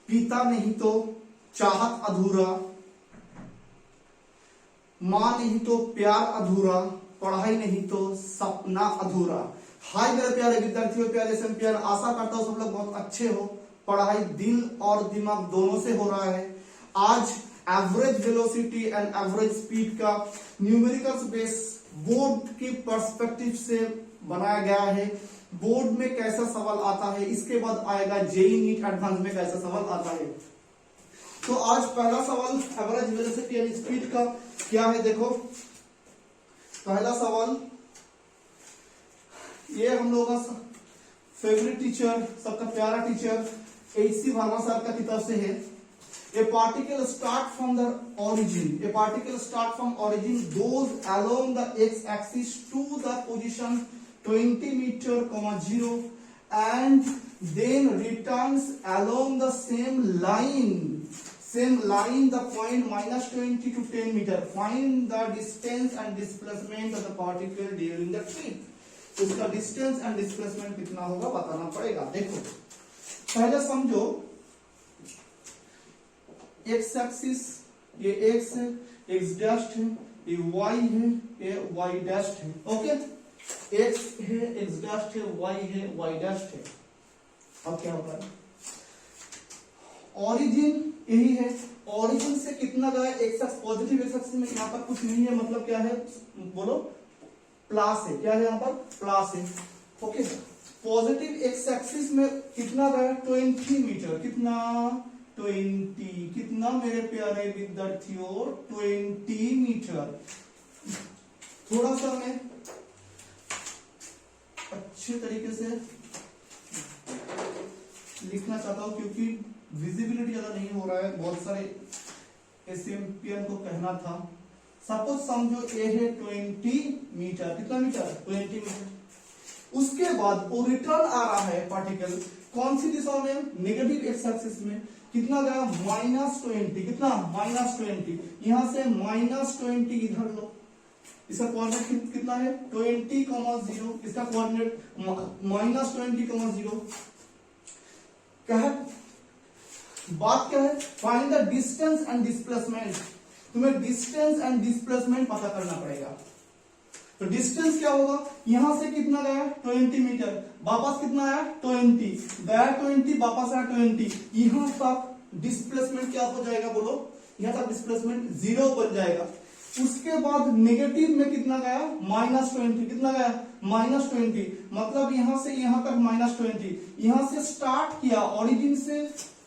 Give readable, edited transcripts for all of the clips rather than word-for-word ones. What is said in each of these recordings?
पिता नहीं तो चाहत अधूरा, माँ नहीं तो प्यार अधूरा, पढ़ाई नहीं तो सपना अधूरा। हाय मेरे प्यारे विद्यार्थियों, प्यारे एम्पियर, आशा करता हूँ सब लोग बहुत अच्छे हो। पढ़ाई दिल और दिमाग दोनों से हो रहा है। आज average velocity and average speed का न्यूमेरिकल्स बेस बोर्ड की पर्सपेक्टिव से बनाया गया है। बोर्ड में कैसा सवाल आता है, इसके बाद आएगा जेईई नीट एडवांस में कैसा सवाल आता है। तो आज पहला सवाल एवरेज वेलोसिटी एंड स्पीड का क्या है, देखो पहला सवाल ये हम लोगों का फेवरेट टीचर, सबका प्यारा टीचर H.C. वर्मा सर का किताब से है। A particle start from the origin. A particle start from origin goes along the x-axis to the position 20 meter, 0 and then returns along the same line the point -20 to 10 meter. Find the distance and displacement of the particle during the trip. उसका distance and displacement कितना होगा बताना पड़ेगा। देखो पहले समझो, x axis ये x है, एक्स डैश है, ये वाई है, ये वाई डैश है। ओके, एक्स है, एक्स डैश है, वाई है, वाई डैश है। अब क्या होगा, ओरिजिन यही है, ओरिजिन से कितना गया, x x positive x axis में यहाँ पर कुछ नहीं है, मतलब क्या है बोलो, प्लस है। क्या है यहाँ पर, प्लस है। ओके, पॉजिटिव एक्स एक्सिस में कितना गया, 20 मीटर। कितना, 20। कितना मेरे प्यारे विद्यार्थियों, 20 मीटर। थोड़ा सा मैं अच्छे तरीके से लिखना चाहता हूं क्योंकि विजिबिलिटी ज्यादा नहीं हो रहा है, बहुत सारे एसएमपीएन को कहना था। सपोज समझो ए है 20 मीटर। कितना मीटर, 20 मीटर। उसके बाद वो रिटर्न आ रहा है पार्टिकल कौन सी दिशा में, नेगेटिव एक्स एक्सिस में। कितना गया, -20। कितना, -20। यहां से -20 इधर लो, इसका कोऑर्डिनेट कितना है, 20,0। इसका कोऑर्डिनेट -20,0। क्या है बात, क्या है, find the distance and displacement. तुम्हें डिस्टेंस एंड डिस्प्लेसमेंट पता करना पड़ेगा। तो डिस्टेंस क्या होगा, यहां से कितना गया, 20 मीटर, वापस कितना आया, 20 गया, 20 वापस आया 20। यहां तक डिस्प्लेसमेंट क्या हो जाएगा बोलो, यहां तक डिस्प्लेसमेंट 0 बन जाएगा। उसके बाद नेगेटिव में कितना गया, -20। कितना गया, -20, मतलब यहां से यहां तक -20। यहां से स्टार्ट किया, ओरिजिन से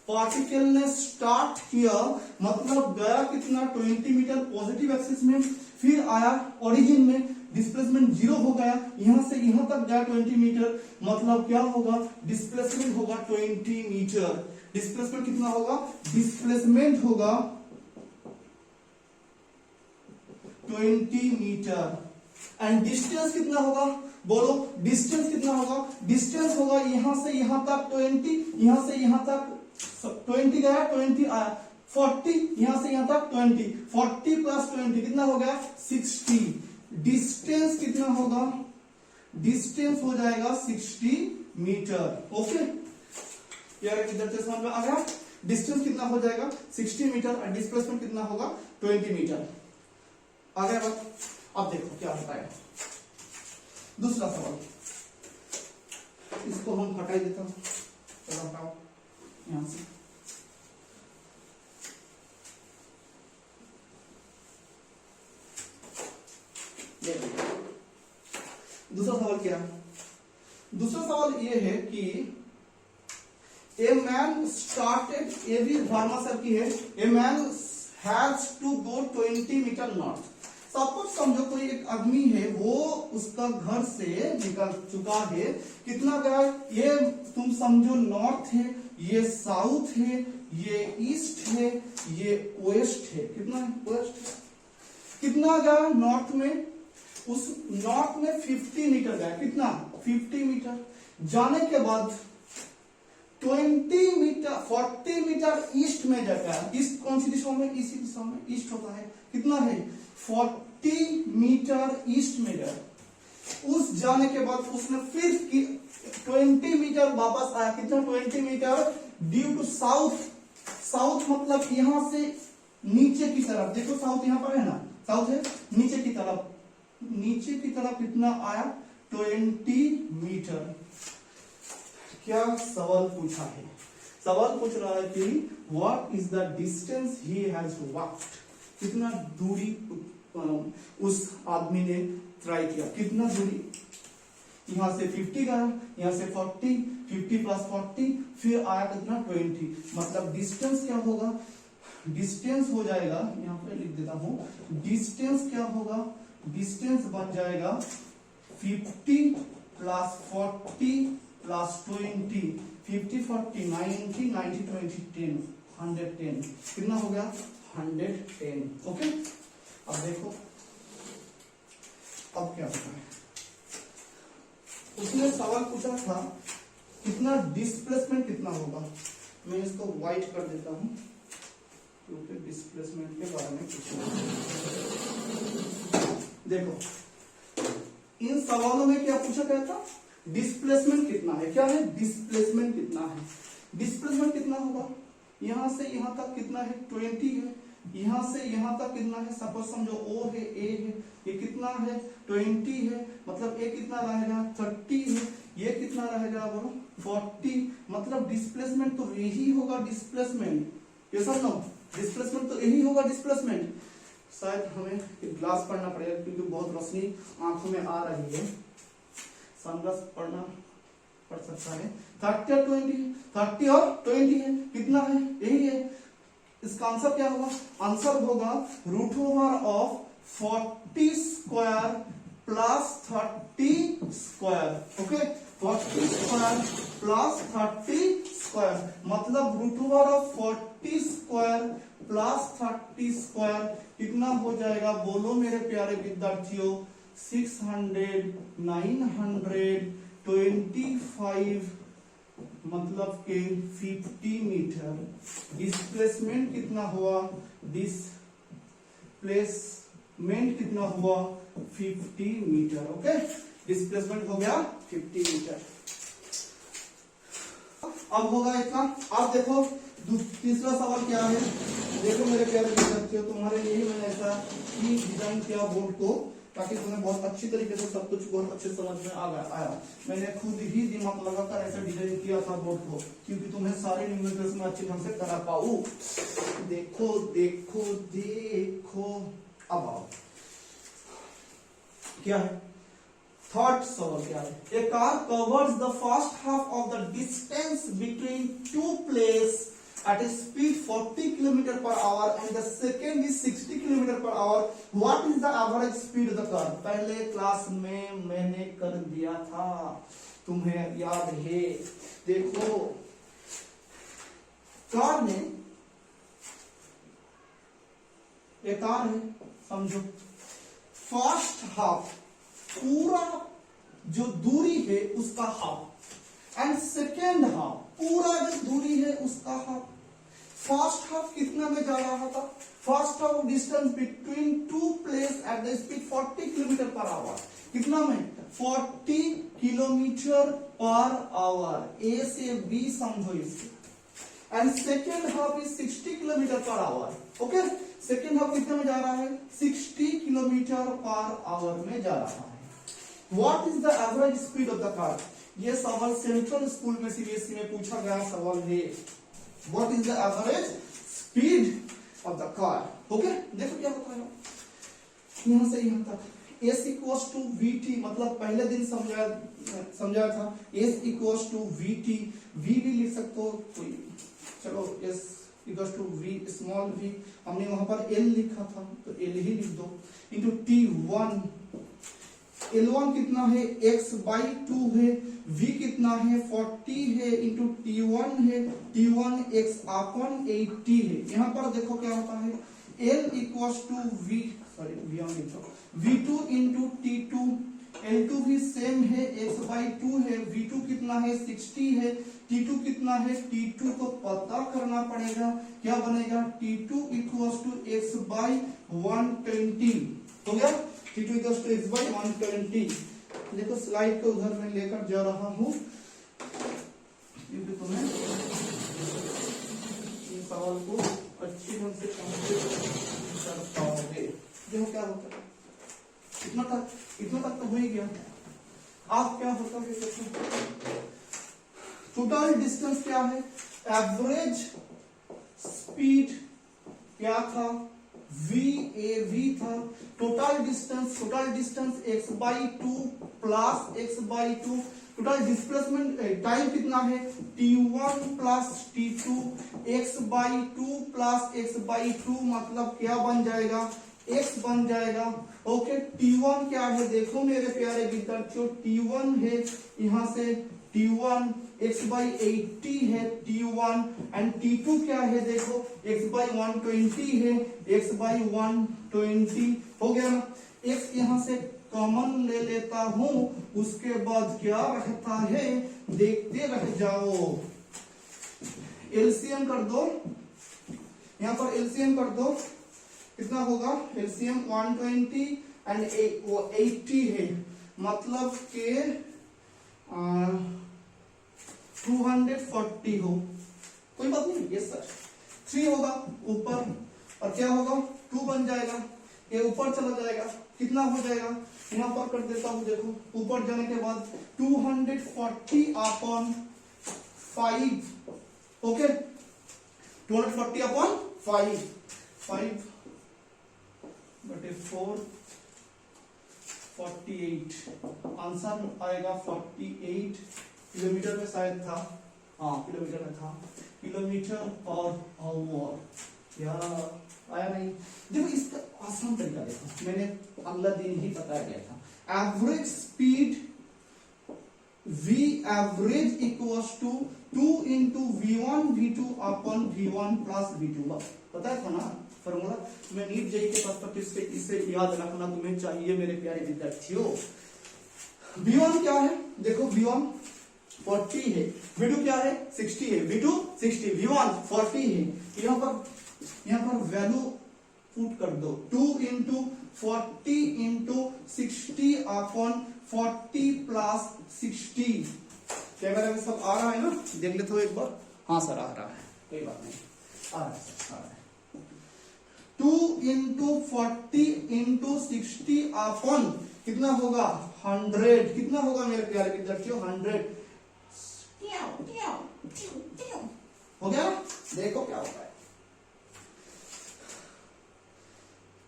पार्टिकल ने स्टार्ट किया, मतलब गया कितना, 20 मीटर पॉजिटिव एक्सिस में, फिर आया ओरिजिन में, डिस्प्लेसमेंट 0 हो गया। यहां से यहां तक गया 20 मीटर, मतलब क्या होगा, डिस्प्लेसमेंट होगा 20 मीटर। डिस्प्लेसमेंट कितना होगा, डिस्प्लेसमेंट होगा 20 मीटर। एंड डिस्टेंस कितना होगा बोलो, डिस्टेंस कितना होगा, डिस्टेंस होगा यहां से यहां तक 20, यहां से यहां तक 20 गया, 20 आया, 40, यहां से यहां तक 20, 40 + 20 कितना हो गया, 60। डिस्टेंस कितना होगा, डिस्टेंस हो जाएगा 60 मीटर। ओके यार, विद्यार्थी समझ में आ गया, डिस्टेंस कितना हो जाएगा 60 मीटर और डिस्प्लेसमेंट कितना होगा 20 मीटर। आ गया बात। अब देखो क्या होता है दूसरा सवाल, इसको हम हटा देता हूं, चलो हटाओ यहां से। दूसरा सवाल क्या है, दूसरा सवाल ये है कि ए मैन स्टार्टेड, ये भी वर्मा सर की है, a man has to go 20 metre north. Suppose समझो कोई एक आदमी है, वो उसका घर से निकल चुका है, कितना गया, ये तुम समझो नॉर्थ है, ये साउथ है, ये ईस्ट है, ये वेस्ट है। कितना है, वेस्ट। कितना गया नॉर्थ में, उस नॉर्थ में 50 मीटर गया। कितना, 50 मीटर। जाने के बाद 20 मीटर, 40 मीटर ईस्ट में जाता। ईस्ट कौन सी दिशा में, इसी दिशा में ईस्ट होता है। कितना है, 40 मीटर ईस्ट में गया। उस जाने के बाद उसने फिर 20 मीटर वापस आया। कितना, 20 metre due to south south मतलब यहां से नीचे की तरफ, देखो साउथ यहां पर है ना, साउथ है नीचे की तरफ, नीचे की तरफ कितना आया 20 मीटर। क्या सवाल पूछा है? सवाल पूछ रहा है कि what is the distance he has walked, कितना दूरी उस आदमी ने ट्राई किया, कितना दूरी, यहां से 50 गया, यहां से 40, 50 प्लस 40, फिर आया कितना 20, मतलब डिस्टेंस क्या होगा, डिस्टेंस हो जाएगा, यहां पे लिख देता हूं, डिस्टेंस क्या होगा, डिस्टेंस बन जाएगा 50 प्लस 40 प्लस 20, 50 40 90 90 20 10 110, कितना हो गया 110। ओके, अब देखो अब क्या होता है, उसने सवाल पूछा था कितना डिस्प्लेसमेंट कितना होगा, मैं इसको व्हाइट कर देता हूं क्योंकि डिस्प्लेसमेंट के बारे में पूछना है। देखो इन सवालों में क्या पूछा गया था, डिस्प्लेसमेंट कितना है, क्या है डिस्प्लेसमेंट कितना है, डिस्प्लेसमेंट कितना होगा, यहां से यहां तक कितना है 20 है, यहां से यहां तक कितना है, सपोज समझो O है, A है, ये कितना है 20 है, मतलब ये कितना रहेगा 30 है, ये कितना रहेगा बोलो 40, मतलब डिस्प्लेसमेंट तो यही होगा डिस्प्लेसमेंट, ये सब नो डिस्प्लेसमेंट तो यही होगा डिस्प्लेसमेंट। शायद हमें ग्लास पढ़ना पड़ेगा क्योंकि बहुत रोशनी आंखों में आ रही है, सनग्लास पढ़ना पड़ सकता है। 30 और 20, 30 और 20 है, कितना है यही है, इसका आंसर क्या होगा, आंसर होगा root over of 40 square plus 30 square. Okay, 40 square plus 30 square, मतलब root over of 40 square plus 30 square कितना हो जाएगा, बोलो मेरे प्यारे विद्यार्थियों, 600 925 मतलब के 50 मीटर। डिस्प्लेसमेंट कितना हुआ, डिस्प्लेसमेंट कितना हुआ 50 मीटर। ओके, डिस्प्लेसमेंट हो गया 50 मीटर। अब होगा इतना। अब देखो तीसरा सवाल क्या है, देखो मेरे प्यारे विद्यार्थियों, तुम्हारे लिए ही मैंने ऐसा ही डिजाइन किया बोर्ड को ताकि तुम्हें बहुत अच्छी तरीके से सब कुछ बहुत अच्छे समझ में आया। मैंने खुद ही दिमाग लगाकर ऐसा डिजाइन किया था बोर्ड को, क्योंकि तुम्हें सारे न्यूमेरिकल्स में अच्छे ढंग से करा पाऊं। देखो देखो देखो, अब आओ क्या है, थर्ड सवाल क्या है, a car covers the first half of the distance between two place at a speed 40 km per hour and the second is 60 km per hour. What is the average speed of the car? पहले class में मैंने कर दिया था, तुम्हें याद है। देखो कार ने, एक कार है समझो, फर्स्ट हाफ पूरा जो दूरी है उसका हाफ, एंड सेकेंड हाफ पूरा जो दूरी है उसका हाफ। फर्स्ट हाफ कितना में जा रहा था, first half distance between two place at the speed 40 kilometre पर आवर, कितना में 40 किलोमीटर पर आवर, ए से बी समझो इसे। And second half is 60 kilometre पर आवर। ओके, सेकेंड हाफ कितना में जा रहा है 60 किलोमीटर पर आवर में जा रहा है। What is the average speed of the car, ये सवाल सेंट्रल स्कूल में सीबीएसई में पूछा गया सवाल है। What is the average speed of the car. Okay, देखो क्या होता है, यहां से यहां तक s इक्वल्स टू vt, मतलब पहले दिन समझाया था s equals to vt, v भी लिख सकते हो कोई, चलो s equals to v small v, हमने वहां पर l लिखा था तो l ही लिख दो, इंटू t1, L1 कितना है x/2 है, v कितना है 40 है, इंटू t1 है, t1 x/80 है। यहाँ पर देखो क्या होता है, L equals to v2 into t2, L2 भी सेम है x/2 है, v2 कितना है 60 है, t2 कितना है, t2 को पता करना पड़ेगा, क्या बनेगा t2 इक्वल्स टू x/120 हो गया, t2 इक्वल्स टू x/120। देखो स्लाइड को उधर मैं लेकर जा रहा हूं क्योंकि तुम्हें ये सवाल सवाल को अच्छी ढंग से कंप्लीट कर पाओगे। देखो क्या होता है, इतना तक तो हो ही गया। आप क्या होता है, टोटल डिस्टेंस क्या है, एवरेज स्पीड क्या था, VAV था। Total distance x/2 plus x/2। Total displacement time कितना है, t1 plus t2 x/2 plus x/2 मतलब क्या बन जाएगा, x बन जाएगा। ओके, t1 क्या है देखो मेरे प्यारे विद्यार्थियों, t1 है यहां से t1 x/80 है t1 एंड t2 क्या है देखो x/120 है x/120 हो गया ना। x यहां से कॉमन ले लेता हूं, उसके बाद क्या रहता है देखते रह जाओ। एलसीएम कर दो, यहां पर एलसीएम कर दो, कितना होगा एलसीएम 120 एंड 80 है मतलब के 240 हो, कोई बात नहीं, यस सर। 3 होगा ऊपर और क्या होगा 2 बन जाएगा, ये ऊपर चला जाएगा, कितना हो जाएगा यहां पर कर देता हूं, देखो ऊपर जाने के बाद 240 अपॉन 5, ओके 240 अपॉन 5 बटे 4 48, आंसर आएगा 48 किलोमीटर में शायद था, हाँ किलोमीटर में था, किलोमीटर पर आवर। यार आया नहीं, देखो इसका आसान तरीका देखो, मैंने अगला दिन ही बताया गया था। Average speed V average equals to 2 into V1 V2 upon V1 plus V2, पता है था ना फॉर्मूला, तुम्हें नीट जेईई के पर्सपेक्टिव से इसे याद रखना तुम्हें चाहिए मेरे प्यारे विद्यार्थियों। V1 क्या है देखो, V1 40 है, V2 क्या है 60 है, V2 60, V1 40 है। यहाँ पर वैल्यू पुट कर दो, 2 into 40 into 60 upon 40 plus 60। Camera में सब आ रहा है ना, देख लेते हो एक बार, हाँ सर आ रहा है, कोई बात नहीं, आ रहा है सर, आ रहा है। 2 into 40 into 60 अपॉन कितना होगा 100, कितना होगा मेरे प्यारे विद्यार्थियों 100। हो गया, देखो क्या होता है।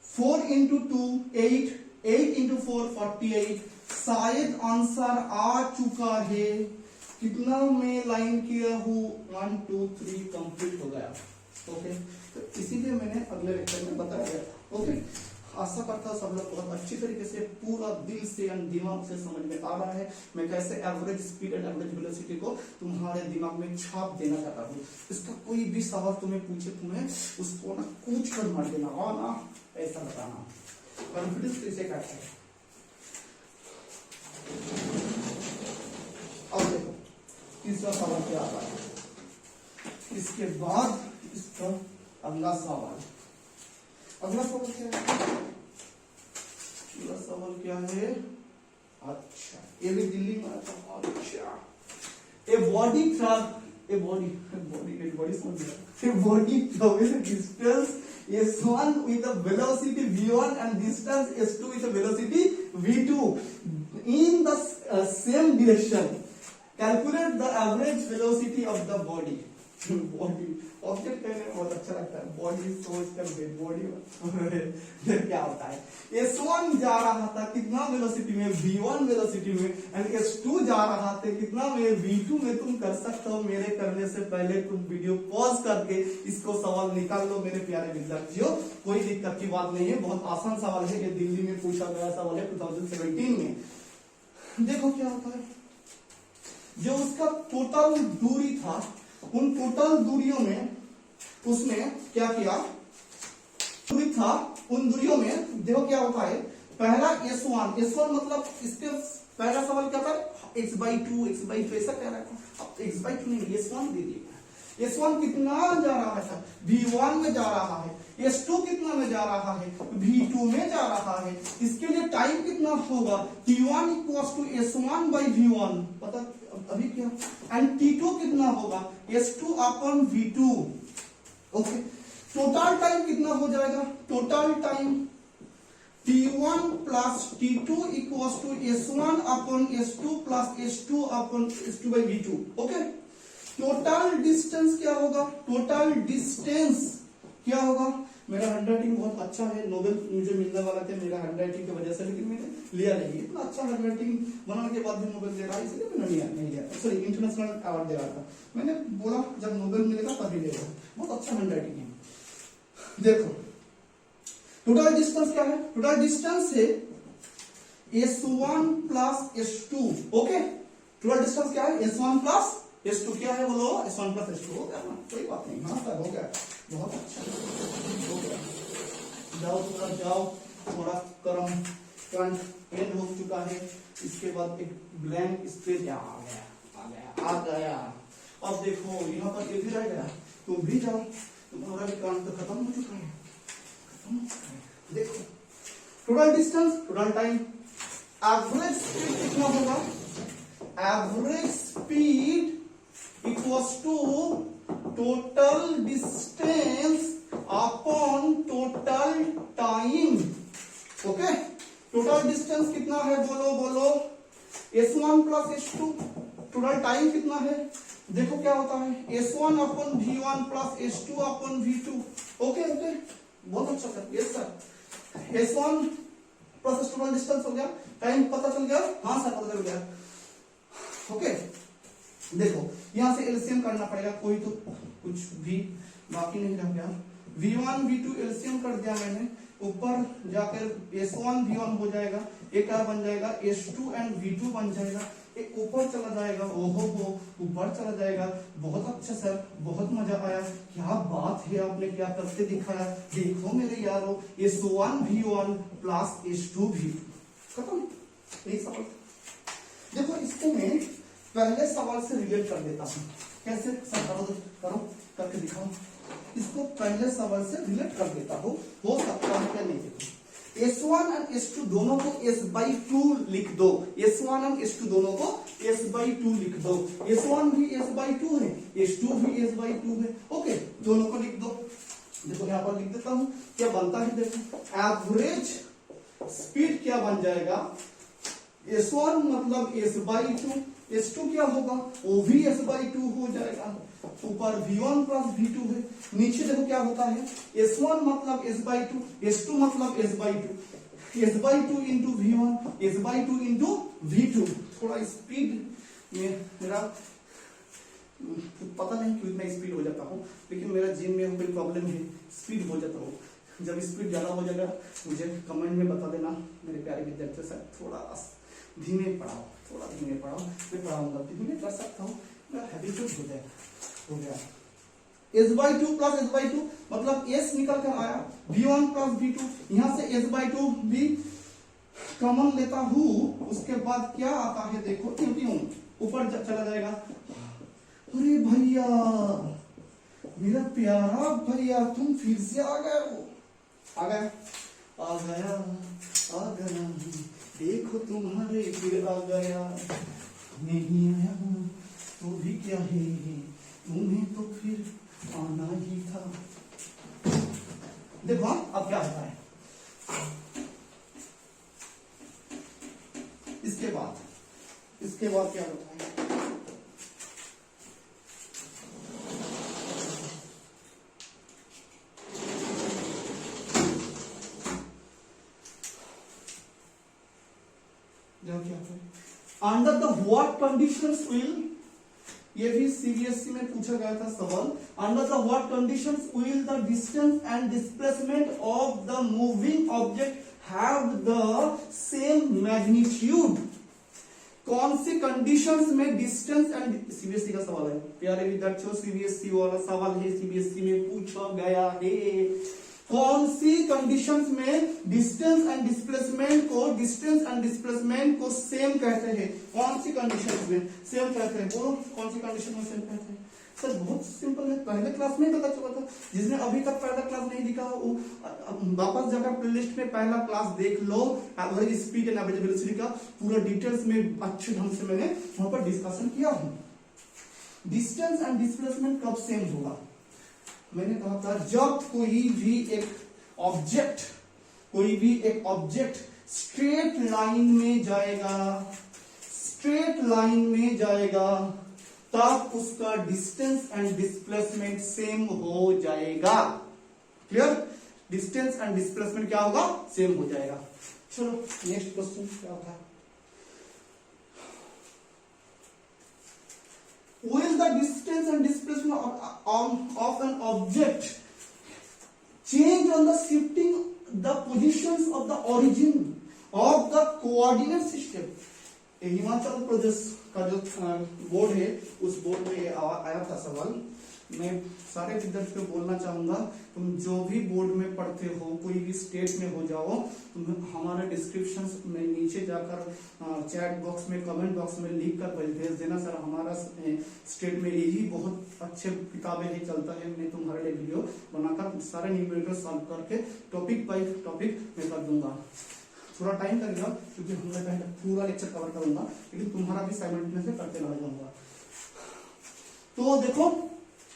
4 into 2 8, 8 into 4 48, शायद आंसर आ चुका है, कितना मैं लाइन किया हूं 1 2 3 कंप्लीट हो गया। ओके, तो इसीलिए मैंने अगले लेक्चर में बताया गया था। ओके, आशा करता हूं सब लोग बहुत अच्छी तरीके से पूरा दिल से और दिमाग से समझ में आ रहा है, मैं कैसे average speed and average velocity को तुम्हारे दिमाग में छाप देना चाहता हूँ। इसका कोई भी सवाल तुम्हें पूछे, तुम्हें उसको ना कूच कर मार देना और ना ऐसा बताना, कॉन्फिडेंस इसे कहते हैं। अब देखो तीसरा सवाल क्या आता है, इसके बाद इसका अगला सवाल क्या है, अगला सवाल क्या है, अच्छा ये भी दिल्ली में आता। अच्छा, a body travels distance s1 with a velocity v1 and distance s2 with a velocity v2 in the same direction. Calculate the average velocity of the body. Body object कहने में बहुत अच्छा लगता है, बॉडी सोच कर बॉडी क्या होता है। S1 जा रहा था कितना वेलोसिटी में, V1 वेलोसिटी में, एंड S2 जा रहा था कितना में, V2 में। तुम कर सकते हो, मेरे करने से पहले तुम वीडियो पॉज करके इसको सवाल निकाल लो मेरे प्यारे विद्यार्थियों, कोई दिक्कत की बात नहीं है, बहुत आसान सवाल है, ये दिल्ली में पूछा गया सवाल है 2017 में। देखो क्या होता है, जो उसका टोटल दूरी था, उन टोटल दूरियों में उसने क्या किया, दूरी था उन दूरियों में, देखो क्या होता है। पहला S1 मतलब इसके पहला सवाल क्या था, x/2 ऐसा कह रहा था, अब x/2 नहीं S1 दे दिया। S1 कितना जा रहा था, V1 में जा रहा है, S2 कितना में जा रहा है, V2 में जा रहा है। इसके लिए टाइम कितना होगा, T1 = S1/V1, पता अभी क्या, एंड T2 कितना होगा, S2 upon V2, okay, total time कितना हो जाएगा? Total time T1 plus T2 equals to S1 upon S2 plus S2 upon S2 by V2। Okay, total distance क्या होगा? टोटल डिस्टेंस क्या होगा? मेरा हैंडराइटिंग बहुत अच्छा है, नोबेल मुझे मिलने वाला था मेरा हैंडराइटिंग की वजह से, लेकिन मैंने लिया नहीं। इतना अच्छा हैंडराइटिंग बनाने के बाद भी नोबेल दे रहा है, इसलिए मैंने नहीं लिया। सॉरी, इंटरनेशनल अवार्ड दे रहा था। मैंने बोला जब नोबेल मिलेगा तभी लेगा। बहुत अच्छा हैंडराइटिंग है। देखो टोटल डिस्टेंस क्या है? टोटल डिस्टेंस है S1 plus S2। Okay, total distance क्या है? S1 plus S2। क्या है बोलो? S1 plus S2। हो गया ना, कोई बात नहीं। हाँ सर, हो गया, बहुत अच्छा हो गया। जाओ थोड़ा जाओ, थोड़ा कर्म कांड एंड हो चुका है। इसके बाद एक ब्लैंक स्पेस आ गया, आ गया, आ गया। अब देखो यहाँ पर ये भी रह गया, तुम भी जाओ, तुम्हारा भी काम तो खत्म हो चुका है। देखो total distance, total time, average speed कितना होगा? Average speed equals to total distance upon total time. Okay, total distance कितना है? बोलो बोलो। S1 plus S2। Total time कितना है? देखो क्या होता है, S1 upon V1 plus S2 upon V2। Okay okay, बहुत अच्छा sir. Yes sir, S1 plus total distance हो गया, टाइम पता चल गया। हाँ सर, पता चल गया। ओके, देखो यहां से एलसीएम करना पड़ेगा, कोई तो कुछ भी बाकी नहीं रह गया। V1 V2 एलसीएम कर दिया मैंने, ऊपर जाकर S1 V1 हो जाएगा, एक क्या बन जाएगा? S2 एंड V2 बन जाएगा। एक ऊपर चला जाएगा, ओहो हो, ऊपर चला जाएगा। बहुत अच्छा सर, बहुत मजा आया, क्या बात है, आपने क्या करके दिखाया। देखो मेरे यारों, S1 V1 plus S2 V2 खत्म। एक सवाल देखो, इसको मैं पहले सवाल से रिलेट कर देता हूँ। कैसे सर? करो करके दिखाओ। इसको पहले सवाल से रिलेट कर देता हूँ, हो सकता है क्या नहीं। देखो S1 और S2 दोनों को S/2 लिख दो। S1 और S2 दोनों को S/2 लिख दो। S1 भी S/2 है, S2 भी S/2 है। ओके, दोनों को लिख दो। देखो यहाँ पर लिख देता हूँ, क्या बनता है। देखो एवरेज स्पीड क्या बन जाएगा? S1 मतलब S/2, S2 क्या होगा? वो भी S/2 हो जाएगा। ऊपर V1 प्लस V2 है, नीचे देखो क्या होता है, S1 मतलब S/2, S2 मतलब S/2, S/2 into V1, S/2 into V2। थोड़ा स्पीड में मेरा पता नहीं क्यों इतना स्पीड हो जाता हूँ, लेकिन मेरा जिम में कोई प्रॉब्लम है, स्पीड हो जाता हूँ। जब स्पीड ज्यादा हो जाएगा मुझे कमेंट में बता देना मेरे प्यारे विद्यार्थी। सर थोड़ा धीमे पढ़ाओ, थोड़ा धीमे पढ़ाओ। मैं पढ़ाऊंगा, धीमे कर सकता हूँ, मेरा हैबिचुअल हो जाएगा। हो गया S/2 प्लस S/2 मतलब S निकल कर आया, V1 प्लस V2, यहां से S/2 भी कॉमन लेता हूं। उसके बाद क्या आता है? देखो क्यों ऊपर चला जाएगा। अरे भैया, मेरा प्यारा भैया, तुम फिर से आ गए हो। आ गया, आ गया, आ गया, देखो तुम्हारे फिर आ गया। नहीं आया तो भी क्या है, तुम्हें तो फिर आना ही था। देखो अब क्या होता है। इसके बाद क्या होता है? Under the what conditions will, ये भी सीबीएसई में पूछा गया था सवाल। Under the what conditions will the distance and displacement of the moving object have the same magnitude? कौन सी कंडीशंस में डिस्टेंस एंड, सीबीएसई का सवाल है प्यारे विद्यार्थियों, सीबीएसई वाला सवाल है, सीबीएसई में पूछा गया है। कौन सी कंडीशंस में डिस्टेंस एंड डिस्प्लेसमेंट को सेम कहते हैं? कौन सी कंडीशंस में सेम कहते हैं? बोलो कौन सी कंडीशन में सेम कहते हैं? सर बहुत सिंपल है, पहले क्लास में पता चला था। जिसने अभी तक पहला क्लास नहीं दिखा वो वापस जाकर प्लेलिस्ट में पहला क्लास देख लो। Average speed and average velocity का पूरा डिटेल्स में अच्छे ढंग से मैंने वहां पर डिस्कशन किया हूं। डिस्टेंस एंड डिस्प्लेसमेंट कब सेम होगा? मैंने कहा था जब कोई भी एक ऑब्जेक्ट स्ट्रेट लाइन में जाएगा तब उसका डिस्टेंस एंड डिस्प्लेसमेंट सेम हो जाएगा। क्लियर? डिस्टेंस एंड डिस्प्लेसमेंट क्या होगा? सेम हो जाएगा। चलो नेक्स्ट क्वेश्चन क्या होता है? Will the distance and displacement of an object change on the shifting the positions of the origin of the coordinate system? Himachal Pradesh का जो बोर्ड है उस बोर्ड में आया था सवाल। मैं सारे विद्यार्थियों को बोलना चाहूंगा, तुम जो भी बोर्ड में पढ़ते हो, कोई भी स्टेट में हो जाओ, तुम हमारे डिस्क्रिप्शन में नीचे जाकर चैट बॉक्स में, कमेंट बॉक्स में लिख कर भेज देना सर हमारा स्टेट में यही बहुत अच्छे किताबें ही चलता है। मैं तुम्हारे लिए वीडियो बनाकर सारे न्यूमेरिकल सॉल्व करके टॉपिक बाय टॉपिक में कर दूंगा। थोड़ा टाइम लगेगा क्योंकि हमने पहले पूरा लेक्चर कवर करूंगा, लेकिन तुम्हारा भी साइमल्टेनियसली करते रह जाऊंगा। तो देखो,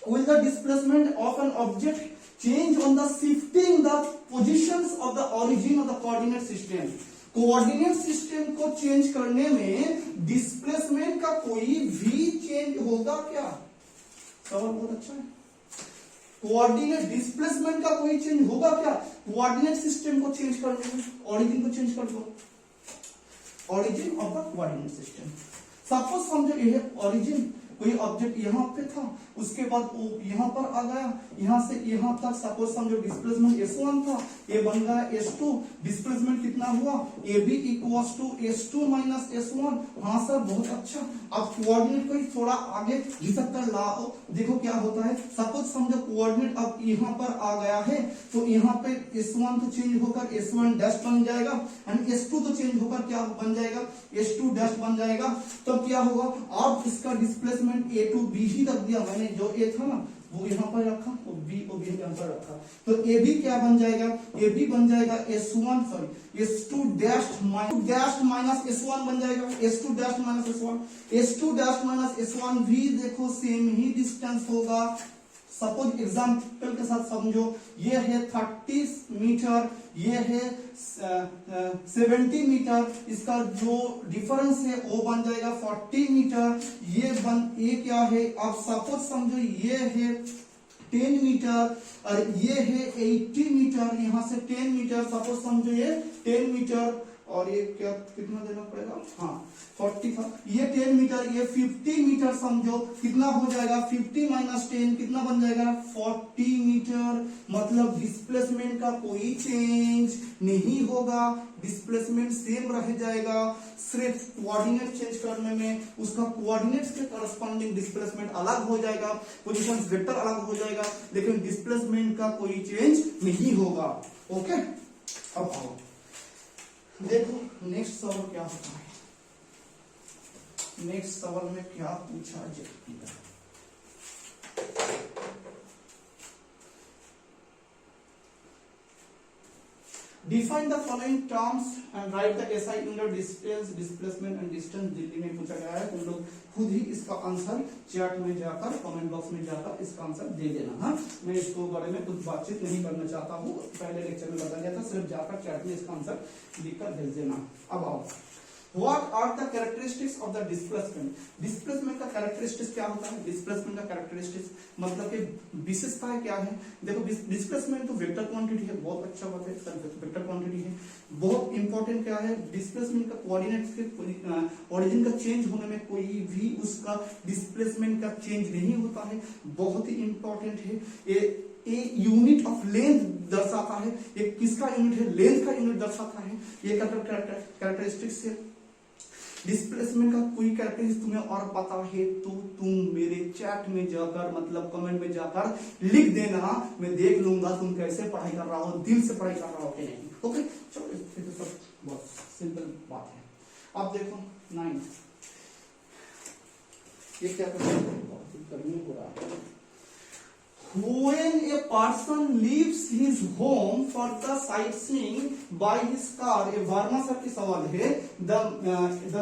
will the displacement of an object change on the shifting the positions of the origin of the coordinate system? Coordinate system को चेंज करने में डिस्प्लेसमेंट का कोई भी चेंज होगा क्या? सवाल बहुत अच्छा है। कोऑर्डिनेट डिस्प्लेसमेंट का कोई चेंज होगा क्या? कोऑर्डिनेट सिस्टम को चेंज करने में ओरिजिन को चेंज कर दो, origin of the coordinate system. Suppose समझो ये ओरिजिन, कोई ऑब्जेक्ट यहाँ पे था, उसके बाद वो यहाँ पर आ गया, यहाँ से यहाँ तक सपोज समझो डिस्प्लेसमेंट S1 था, ये बन गया S2। डिस्प्लेसमेंट कितना हुआ? AB equals to S2 minus S1। हाँ सर बहुत अच्छा। अब कोऑर्डिनेट को थोड़ा आगे घिसक कर लाओ, देखो क्या होता है। सपोज समझो कोऑर्डिनेट अब यहाँ पर आ गया है, तो यहाँ पे S1 तो चेंज होकर S1 डैश बन जाएगा, एंड S2 तो चेंज होकर क्या बन जाएगा? S2 डैश बन जाएगा। तब क्या होगा? अब इसका डिस्प्लेसमेंट A टू B ही रख दिया मैंने, जो A था ना वो यहाँ पर रखा, और B को भी यहाँ पर रखा, तो AB क्या बन जाएगा? AB बन जाएगा S2 डैश माइनस S1 बन जाएगा, S2 dash minus S1, S2 dash minus S1 भी देखो सेम ही डिस्टेंस होगा। सपोज एग्जाम्पल के साथ समझो, ये है 30 मीटर, ये है 70 मीटर, इसका जो डिफरेंस है वो बन जाएगा 40 मीटर। ये क्या है? अब सपोज समझो ये है 10 मीटर और ये है 80 मीटर, यहाँ से 10 मीटर, सपोज समझो ये 10 मीटर और ये क्या कितना देना पड़ेगा? हाँ 40 था, ये 10 मीटर, ये 50 मीटर समझो, कितना हो जाएगा? 50 माइनस 10 कितना बन जाएगा? 40 मीटर। मतलब डिस्प्लेसमेंट का कोई चेंज नहीं होगा, डिस्प्लेसमेंट सेम रह जाएगा। सिर्फ कोऑर्डिनेट चेंज करने में उसका कोऑर्डिनेट्स के करस्पॉन्डिंग डिस्प्लेसमेंट अलग हो जाएगा, पोजीशन वेक्टर अलग हो जाएगा, लेकिन डिस्प्लेसमेंट का कोई चेंज नहीं होगा। ओके, अब आओ देखो नेक्स्ट सवाल क्या होता है। नेक्स्ट सवाल में क्या पूछा जाएगा? Define the following terms and right the SI unit distance, displacement and distance. Delhi में पूछा गया है, तुम लोग खुद ही इसका आंसर चैट में जाकर, कमेंट बॉक्स में जाकर इसका आंसर दे देना। हाँ, मैं इसको बारे में कुछ बातचीत नहीं करना चाहता हूँ, पहले लेक्चर में बता दिया था, सिर्फ जाकर चैट में इसका आंसर लिखकर भेज देना। अब आओ, What are the characteristics of the displacement? Displacement का कैरेक्टरिस्टिक्स क्या होता है? डिस्प्लेसमेंट का कैरेक्टरिस्टिक्स मतलब कि विशेषताएं क्या है? देखो डिस्प्लेसमेंट तो वेक्टर क्वांटिटी है, बहुत अच्छा बात है सर, वेक्टर क्वांटिटी है। बहुत इंपॉर्टेंट क्या है? डिस्प्लेसमेंट का कोऑर्डिनेट्स के ओरिजिन का चेंज होने में कोई भी उसका डिस्प्लेसमेंट का चेंज नहीं होता है, बहुत ही इंपॉर्टेंट है। ये यूनिट ऑफ लेंथ दर्शाता है, ये किसका यूनिट है? लेंथ का यूनिट दर्शाता है। ये कैरेक्टरिस्टिक्स है। डिस्प्लेसमेंट का कोई कैरेक्टरिस्टिक्स तुम्हें और पता है तो तुम मेरे चैट में जाकर, मतलब कमेंट में जाकर लिख देना, मैं देख लूंगा तुम कैसे पढ़ाई कर रहा हो, दिल से पढ़ाई कर रहा हो कि नहीं। ओके, चलो ये तो सब बहुत सिंपल बात है। अब देखो 9, ये क्या करते हैं? बहुत गर्मी हो रहा है। When a person leaves his home for the sightseeing by his car, ये वर्मा सर की सवाल है। The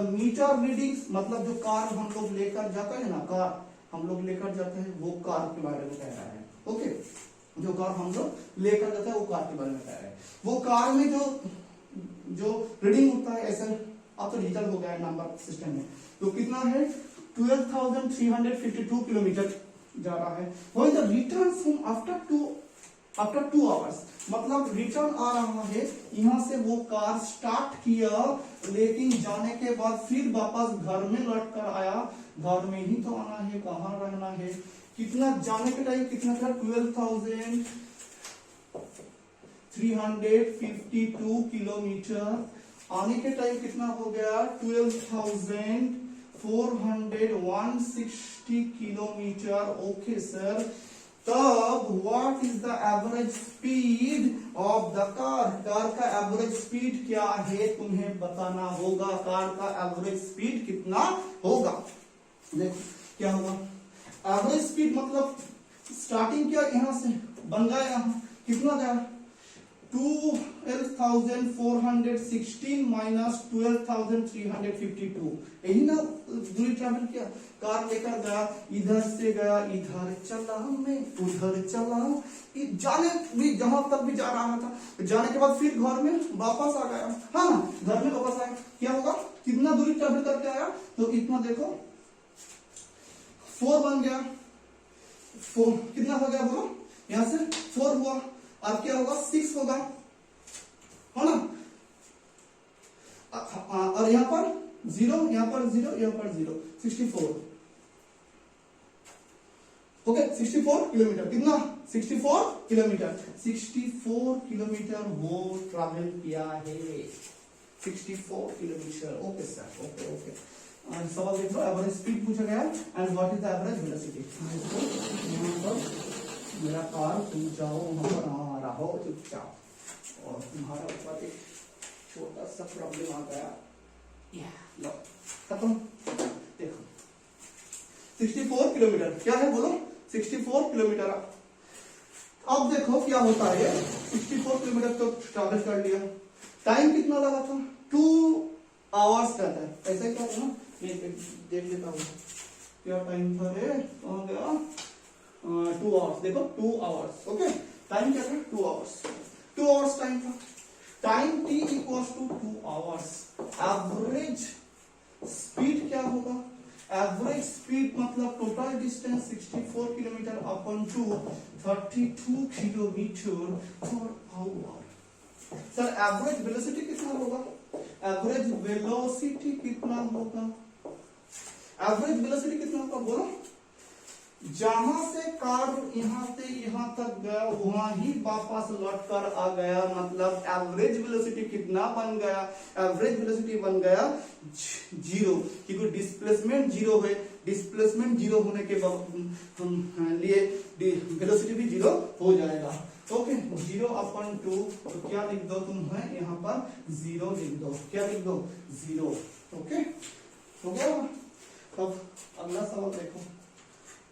meter readings, मतलब जो कार हम लोग लेकर जाते हैं ना, कार हम लोग लेकर जाते हैं, वो कार के बारे में कह रहा है। ओके, जो कार हम लोग लेकर जाते हैं वो कार के बारे में कह रहे हैं। वो कार में जो रीडिंग होता है ऐसा अब तो डिजिटल हो गया है नंबर सिस्टम में, तो कितना है 12,352 किलोमीटर जा रहा है। वही the return from after 2 hours, मतलब रिटर्न आ रहा है, यहाँ से वो कार स्टार्ट किया लेकिन जाने के बाद फिर वापस घर में लौट कर आया। घर में ही तो आना है, कहाँ रहना है, कितना जाने के टाइम कितना था 12,352 किलोमीटर, आने के टाइम कितना हो गया 12,460 किलोमीटर। ओके सर, तब what is the average speed of the car, car का एवरेज स्पीड क्या है तुम्हें बताना होगा। कार का एवरेज स्पीड कितना होगा, देखो क्या होगा एवरेज स्पीड, मतलब स्टार्टिंग क्या यहां से बन गया, यहां कितना गया 12,416 माइनस 12,352, यही ना दूरी ट्रैवल किया। कार लेकर गया, इधर से गया, इधर चला मैं उधर चला, जाने भी जहां तक भी जा रहा था, जाने के बाद फिर घर में वापस आ गया, हाँ ना, घर में वापस आया, क्या होगा कितना दूरी ट्रैवल करके आया, तो इतना देखो 4 बन गया, 4 कितना हो गया बोलो, यहां से 4 हुआ, अब क्या होगा 6 होगा, है ना, और यहां पर 0, यहां पर 0, यहां पर 0, 64। ओके 64 किलोमीटर, कितना 64 किलोमीटर, 64 किलोमीटर वो ट्रैवल किया है, 64 kilometre. Okay sir, okay okay. सवाल देख लो, एवरेज स्पीड पूछा गया and what is the average velocity. मेरा कार तुम जाओ वहां पर आ रहा हो चुपचाप, और तुम्हारा ऊपर एक छोटा सा प्रॉब्लम आ गया, लो खत्म। देखो 64 किलोमीटर क्या है बोलो, 64 किलोमीटर। अब देखो क्या होता है, 64 किलोमीटर तो ट्रैवल कर लिया, टाइम कितना लगा था 2 आवर्स का था, ऐसा क्या था ना, ये देख लेता हूँ क्या टाइम था रे, कहाँ गया 2 आवर्स, देखो 2 आवर्स। ओके टाइम क्या था 2 आवर्स, 2 आवर्स टाइम था, time t equals to 2 hours. Average speed क्या होगा, एवरेज स्पीड मतलब total distance 64 kilometre upon 2 32 kilometre पर आवर। सर एवरेज वेलोसिटी कितना होगा, एवरेज वेलोसिटी कितना होगा, एवरेज वेलोसिटी कितना होगा बोलो, जहां से कार यहां से यहां तक गया वहां ही वापस लौट कर आ गया, मतलब एवरेज वेलोसिटी कितना बन गया, एवरेज वेलोसिटी बन गया 0, क्योंकि डिस्प्लेसमेंट 0 है, डिस्प्लेसमेंट 0 होने के लिए वेलोसिटी भी 0 हो जाएगा। ओके 0/2, तो क्या लिख दो तुम है यहाँ पर 0 लिख दो, क्या लिख दो 0। ओके हो गया। अब अगला सवाल देखो,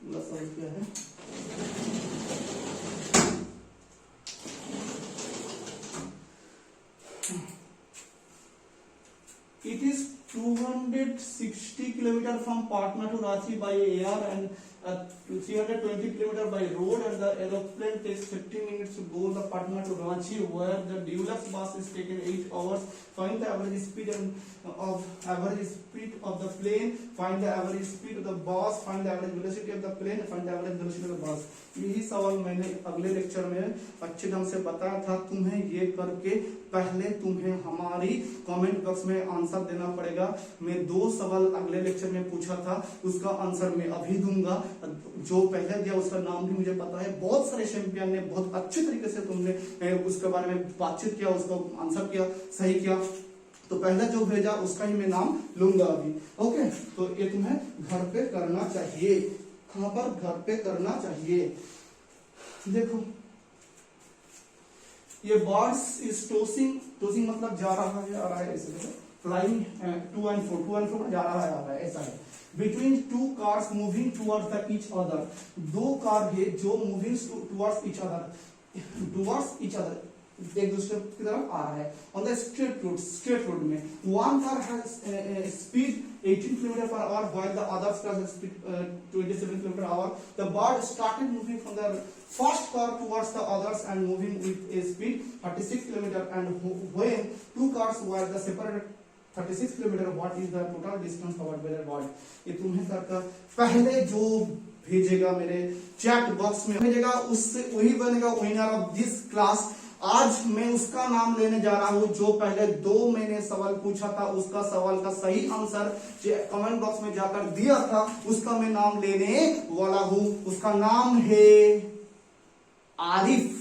अगला सवाल क्या है, it is 260 kilometer from Patna to Ranchi by air and 320 kilometer by road, and the aeroplane takes 15 minutes to go the Patna to Ranchi, where the deluxe bus is taken 8 hours. Find the average speed of the plane, find the average speed of the bus, find the average velocity of the plane, find the average velocity of the bus। यही सवाल मैंने अगले lecture में अच्छे ढंग से बताया था, तुम्हें ये करके पहले तुम्हें हमारी कमेंट बॉक्स में आंसर देना पड़ेगा। मैं 2 सवाल अगले लेक्चर में पूछा था, उसका आंसर मैं अभी दूंगा, जो पहले दिया उसका नाम भी मुझे पता है, बहुत सारे चैंपियन ने बहुत अच्छे तरीके से तुमने उसके बारे में बातचीत किया, उसको आंसर किया, सही किया, तो पहले जो भेजा उसका ही मैं नाम लूंगा अभी। ओके तो ये तुम्हें घर पे करना चाहिए, कहां पर घर पे करना चाहिए। देखो ये बर्ड्स इज टोसिंग, टोसिंग मतलब जा रहा है आ रहा है, ऐसे फ्लाइंग टू एंड फ्रो जा रहा है आ रहा है, ऐसा है। Between 2 cars moving towards the each other, 2 car है जो moving towards each other, towards each other एक दूसरे की तरफ आ रहा है। ऑन द स्ट्रेट रोड में one car has speed 18 kilometre पर our while the others car has speed 27 kilometre our. The bird started moving from the first car towards the others and moving with a speed 36 kilometer, and when two cars were the separated 36 kilometre, what is the total distance covered by the bird. ये तुम्हें करकर पहले जो भेजेगा मेरे chat box में भेजेगा उससे वही बनेगा विनर ऑफ दिस क्लास। आज मैं उसका नाम लेने जा रहा हूं जो पहले 2 मैंने सवाल पूछा था, उसका सवाल का सही आंसर कमेंट बॉक्स में जाकर दिया था, उसका मैं नाम लेने वाला हूं। उसका नाम है आरिफ,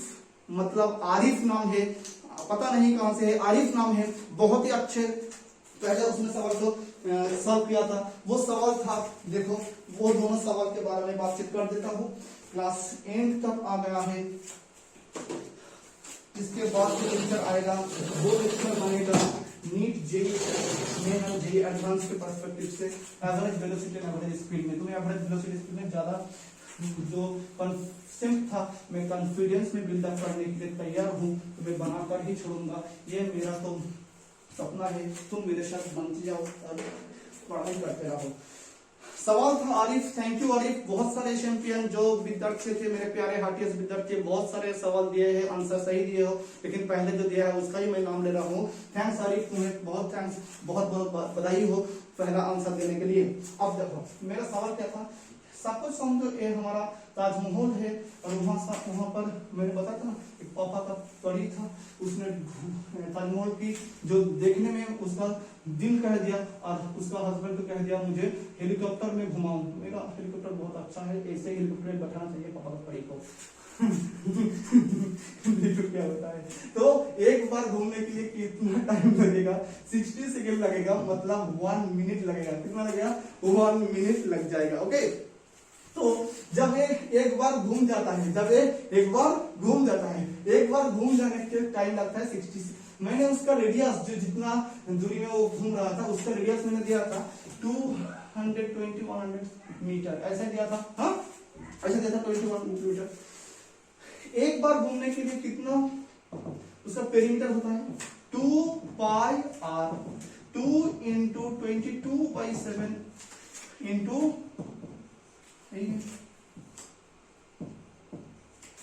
मतलब आरिफ नाम है, पता नहीं कहां से है, आरिफ नाम है। बहुत ही अच्छे पहले उसने सवाल को सॉल्व किया था। वो सवाल था, देखो वो दोनों सवाल के बारे में बातचीत कर देता हूँ। क्लास एंड तक आ गया है, इसके बाद जो लेक्चर आएगा वो लेक्चर बनेगा नीट जेईई मेन और जेईई एडवांस के पर्सपेक्टिव से average velocity and average speed में। तुम्हें एवरेज वेलोसिटी स्पीड में ज्यादा जो कंसेप्ट था मैं कॉन्फिडेंस में बिल्डअप करने के लिए तैयार हूँ, तो मैं बनाकर ही छोड़ूंगा। ये मेरा तो सपना है, तुम मेरे साथ बनते जाओ और पढ़ाई करते रहो। सवाल था आरिफ, थैंक यू आरिफ। बहुत सारे चैंपियन जो विद्यार्थी थे मेरे प्यारे हार्टियस विद्यार्थी, बहुत सारे सवाल दिए हैं, आंसर सही दिए हो, लेकिन पहले जो दिया है उसका ही मैं नाम ले रहा हूँ। थैंक्स आरिफ, तुम्हें बहुत थैंक्स, बहुत बहुत बधाई हो पहला आंसर देने के लिए। अब देखो मेरा सवाल क्या था, सपोज समझो ये हमारा ताजमहल है और वहां पर मैंने बताया था ना एक पापा का परी था, उसने ताजमहल की जो देखने में उसका दिल कह दिया और उसका हस्बैंड को कह दिया मुझे हेलीकॉप्टर में घुमाऊं, मेरा हेलीकॉप्टर बहुत अच्छा है, ऐसे हेलीकॉप्टर में बैठाना चाहिए पापा का परी को। देखो क्या होता है। तो एक बार घूमने के लिए कितना टाइम लगेगा, 60 सेकेंड लगेगा, मतलब 1 मिनट लगेगा। कितना लगेगा, 1 मिनट लग जाएगा। ओके, तो जब एक बार घूम जाता है, जब एक बार घूम जाता है, एक बार घूम जाने के टाइम लगता है 60। मैंने उसका रेडियस जो जितना दूरी में वो घूम रहा था उसका रेडियस मैंने दिया था 220 मीटर, ऐसा दिया था। हाँ ऐसा दिया था 21 मीटर। एक बार घूमने के लिए कितना उसका पेरीमीटर होता है 2 pi r, 2 into 22/7 into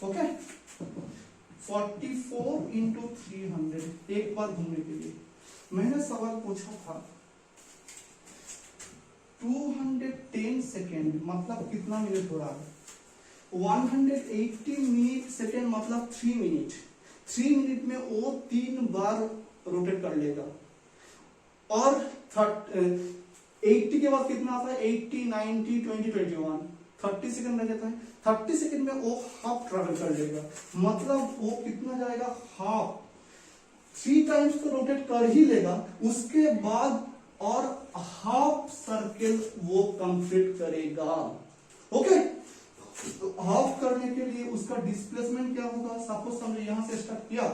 okay 44 into 300 एक बार घूमने के लिए। मैंने सवाल पूछा था 210 सेकेंड मतलब कितना मिनट हो रहा है, 180 सेकेंड मतलब 3 मिनट। 3 मिनट में वो 3 बार रोटेट कर लेगा और 80 के बाद कितना आता है 80, 90, 20, 21, 30 सेकंड लग जाता है। 30 सेकंड में वो हाफ ट्रेवल कर लेगा, मतलब वो कितना जाएगा हाफ, 3 टाइम्स तो रोटेट कर ही लेगा, उसके बाद और हाफ सर्किल वो कंप्लीट करेगा। ओके, तो हाफ करने के लिए उसका डिस्प्लेसमेंट क्या होगा, सपोज समझो यहां से स्टार्ट किया,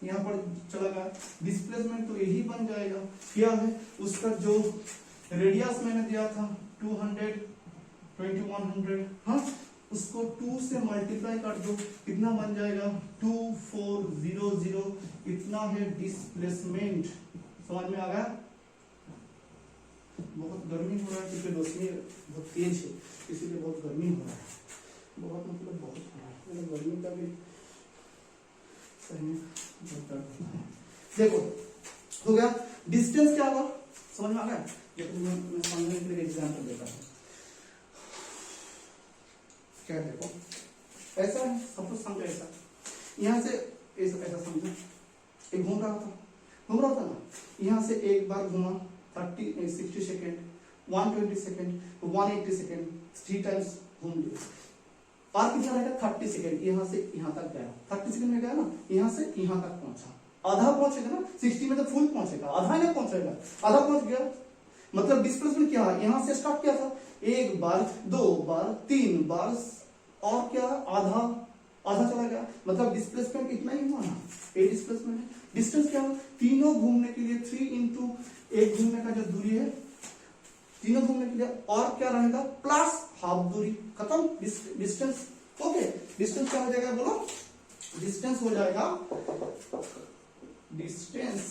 यहां पर चला गया, डिस्प्लेसमेंट तो यही बन जाएगा। क्या है उसका जो रेडियस मैंने दिया था 200, 2100, हाँ उसको 2 से मल्टीप्लाई कर दो, कितना बन जाएगा 2400, इतना है डिस्प्लेसमेंट। समझ में आ गया। बहुत गर्मी हो रहा है क्योंकि रोशनी बहुत तेज है, इसीलिए बहुत गर्मी हो रहा है, बहुत मतलब बहुत हो रहा है, गर्मी का भी सही देखो हो गया। डिस्टेंस क्या होगा समझ में आ गया। मैं समझने के लिए एग्जाम्पल देता हूँ। क्या देखो ऐसा है, सपोज समझो ऐसा, यहाँ से ऐसा समझो, एक घूम रहा था ना, यहाँ से एक बार घूमा 60 सेकेंड, 120 सेकेंड, 180 सेकेंड, 3 टाइम्स घूम लिया, और कितना रहेगा 30 सेकेंड, यहाँ से यहाँ तक गया, 30 सेकेंड में गया ना, यहाँ से यहाँ तक पहुंचा, आधा पहुंचेगा ना, 60 में तो फुल पहुंचेगा, आधा नहीं पहुंचेगा, आधा पहुंच गया। मतलब डिस्प्लेसमेंट क्या है, यहाँ से स्टार्ट किया था, 1 बार 2 बार 3 बार और क्या आधा चला गया, मतलब डिस्प्लेसमेंट इतना ही हुआ ना, ये डिस्प्लेसमेंट है। डिस्टेंस क्या है, तीनों घूमने के लिए 3 इंटू एक घूमने का जो दूरी है, तीनों घूमने के लिए और क्या रहेगा प्लस हाफ दूरी, खत्म डिस्टेंस। ओके, डिस्टेंस क्या हो जाएगा बोलो, डिस्टेंस हो जाएगा, डिस्टेंस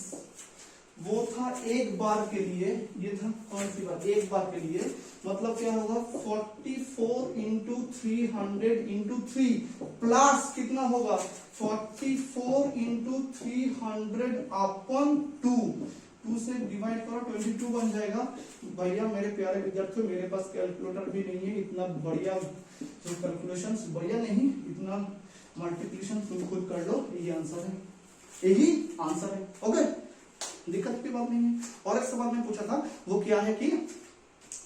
वो था एक बार के लिए, ये था कौन सी बार, एक बार के लिए, मतलब क्या होगा 44 इंटू 300 इंटू 3 प्लस कितना होगा 44 इंटू 300 अपॉन 2 से डिवाइड करो 22 बन जाएगा। भैया मेरे प्यारे विद्यार्थियों, मेरे पास कैलकुलेटर भी नहीं है, इतना बढ़िया जो कैलकुलेशंस बढ़िया नहीं, इतना मल्टीप्लिकेशन तुम खुद कर लो, यही आंसर है, यही आंसर है। ओके, दिक्कत की बात नहीं है। और एक सवाल में पूछा था, वो क्या है कि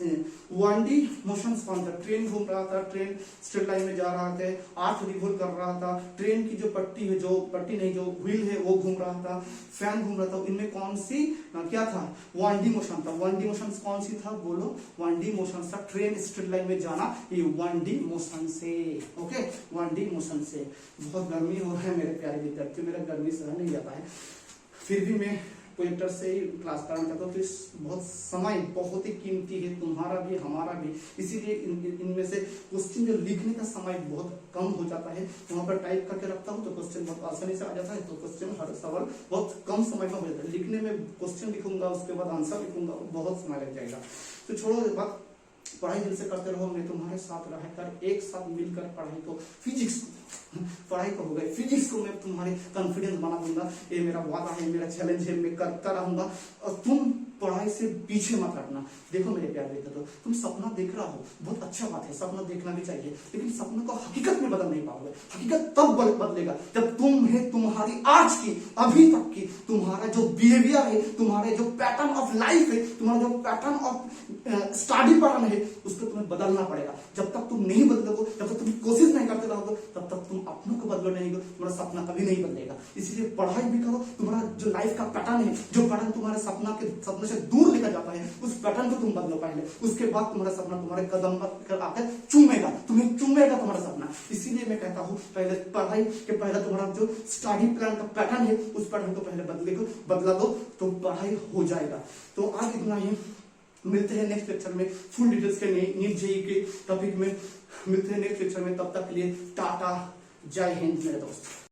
1D मोशन कौन था, ट्रेन घूम रहा था, ट्रेन स्ट्रेट लाइन में जा रहा था, अर्थ रिवॉल्व कर रहा था, ट्रेन की जो पट्टी है, जो पट्टी नहीं जो व्हील है वो घूम रहा था, फैन घूम रहा था, इनमें कौन सी क्या था 1D मोशन था। 1D मोशन कौन सी था बोलो, 1D मोशन था, ट्रेन स्ट्रेट लाइन में जाना, ये 1D मोशन से। ओके, 1D मोशन से। बहुत गर्मी हो रहा है मेरे प्यारे विद्यार्थियों, मेरा गर्मी सहन नहीं जाता है, फिर भी मैं प्रोजेक्टर से ही क्लास कराना चाहता हूँ। तो इस बहुत समय बहुत ही कीमती है, तुम्हारा भी हमारा भी, इसीलिए इनमें से क्वेश्चन जो लिखने का समय बहुत कम हो जाता है, वहां पर टाइप करके रखता हूँ तो क्वेश्चन बहुत आसानी से आ जाता है। तो क्वेश्चन हर सवाल बहुत कम समय में हो जाता है, लिखने में क्वेश्चन लिखूंगा उसके बाद आंसर लिखूंगा बहुत समय लग जाएगा। तो छोड़ो बात, पढ़ाई दिल से करते रहो, मैं तुम्हारे साथ रहकर एक साथ मिलकर पढ़ाई को, फिजिक्स पढ़ाई को हो गई, फिजिक्स को मैं तुम्हारे कॉन्फिडेंस बना दूंगा, ये मेरा वादा है, मेरा चैलेंज है, मैं करता रहूंगा। और तुम पढ़ाई से पीछे मत हटना। देखो मेरे प्यारे विद्यार्थियों, तुम सपना देख रहा हो, बहुत अच्छा बात है, सपना देखना भी चाहिए, लेकिन सपने को हकीकत में बदल नहीं पाओगे। हकीकत तब बदलेगा जब तुम है, तुम्हारी आज की अभी तक की तुम्हारा जो बिहेवियर है, तुम्हारे जो पैटर्न ऑफ लाइफ है, तुम्हारा जो पैटर्न ऑफ स्टडी पैटर्न है, उसको तुम्हें बदलना पड़ेगा। जब तक तुम नहीं बदलोगे, जब तक तुम कोशिश नहीं करते रहोगे, तब तक तुम अपनों को बदलो नहीं, तुम्हारा सपना कभी नहीं बदलेगा। इसलिए पढ़ाई भी करो, तुम्हारा जो लाइफ का पैटर्न है, जो पैटर्न तुम्हारे सपने से दूर लेकर जाता है, उस पैटर्न को तुम बदलो पहले, उसके बाद तुम्हारा सपना तुम्हारे कदम पर आकर चूमेगा, तुम्हें चूमेगा तुम्हारा सपना। इसीलिए मैं कहता हूँ पहले पढ़ाई के पहले तुम्हारा जो स्टडी प्लान का पैटर्न है, उस पैटर्न को पहले बदला दो तो पढ़ाई हो जाएगा। तो आज इतना ही, मिलते हैं नेक्स्ट लेक्चर में फुल डिटेल्स के नीट जेईई के टॉपिक में, मिलते हैं नेक्स्ट लेक्चर में, तब तक के लिए टाटा, जय हिंद मेरे दोस्त।